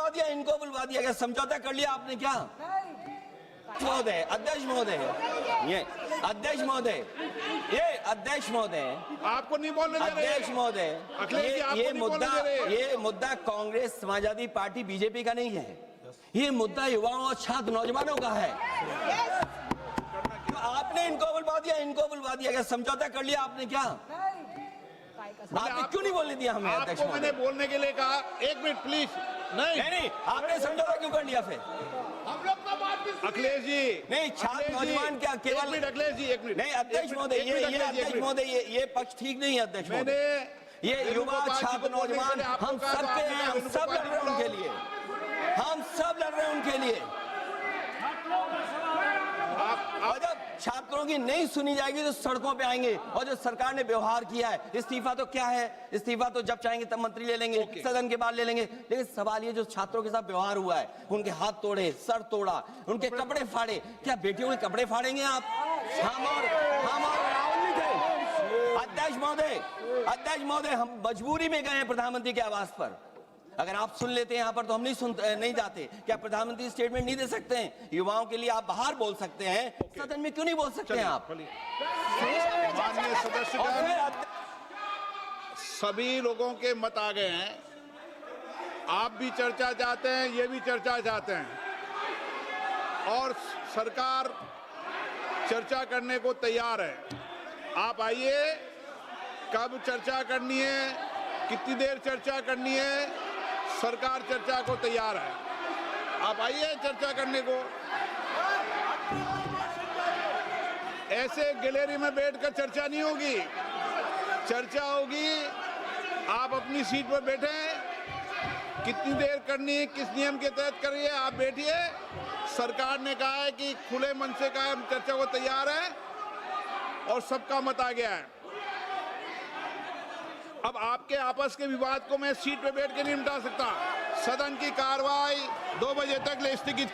बुलवा दिया, इनको बुलवा दिया, क्या समझौता कर लिया आपने क्या? महोदय, अध्यक्ष महोदय, ये अध्यक्ष महोदय, ये अध्यक्ष महोदय, आपको नहीं बोलने दे रहे। अध्यक्ष महोदय, ये मुद्दा कांग्रेस, समाजवादी पार्टी, बीजेपी का नहीं है। ये मुद्दा युवाओं और छात्र नौजवानों का है। आपने इनको बुलवा दिया, इनको बुलवा दिया, क्या समझौता कर लिया आपने क्या? आपने क्यों नहीं बोलने दिया हमें? अध्यक्ष आपको मैंने बोलने के लिए कहा, एक मिनट प्लीज। नहीं, आपने समझौता क्यों कर लिया फिर? हम लोग का बात भी अखिलेश जी नहीं, छात्र नौजवान क्या केवल? अखिलेश जी एक मिनट। नहीं अध्यक्ष महोदय, ये अध्यक्ष महोदय, ये पक्ष ठीक नहीं है अध्यक्ष महोदय। ये युवा छात्र नौजवान हम सब के हैं, हम सब लड़ रहे हैं उनके लिए, हम सब लड़ रहे हैं उनके लिए। और जब छात्रों की नहीं सुनी जाएगी तो सड़कों पे आएंगे। और जो सरकार ने व्यवहार किया है, इस्तीफा तो क्या है? इस्तीफा तो जब चाहेंगे तब मंत्री ले लेंगे, सदन के बाद ले लेंगे। लेकिन सवाल ये, जो छात्रों के साथ व्यवहार हुआ है, उनके हाथ तोड़े, सर तोड़ा, उनके कपड़े फाड़े, क्या बेटियों के कपड़े फाड़ेंगे आप? हम और राहुल जी थे। अध्यक्ष महोदय, हम मजबूरी में गए हैं प्रधानमंत्री के आवास पर। अगर आप सुन लेते हैं यहाँ पर तो हम नहीं जाते। क्या प्रधानमंत्री स्टेटमेंट नहीं दे सकते हैं? युवाओं के लिए आप बाहर बोल सकते हैं, सदन में क्यों नहीं बोल सकते हैं आप? माननीय सदस्यगण, सभी लोगों के मत आ गए हैं। आप भी चर्चा चाहते हैं, ये भी चर्चा चाहते हैं, और सरकार चर्चा करने को तैयार है। आप आइए, कब चर्चा करनी है, कितनी देर चर्चा करनी है, सरकार चर्चा को तैयार है। आप आइए चर्चा करने को। ऐसे गैलरी में बैठकर चर्चा नहीं होगी। चर्चा होगी, आप अपनी सीट पर बैठे, कितनी देर करनी है, किस नियम के तहत करिए, आप बैठिए। सरकार ने कहा है कि खुले मन से कहा, हम चर्चा को तैयार है, और सबका मत आ गया है। अब आपके आपस के विवाद को मैं सीट पे बैठ के नहीं निपटा सकता। सदन की कार्रवाई 2 बजे तक स्थगित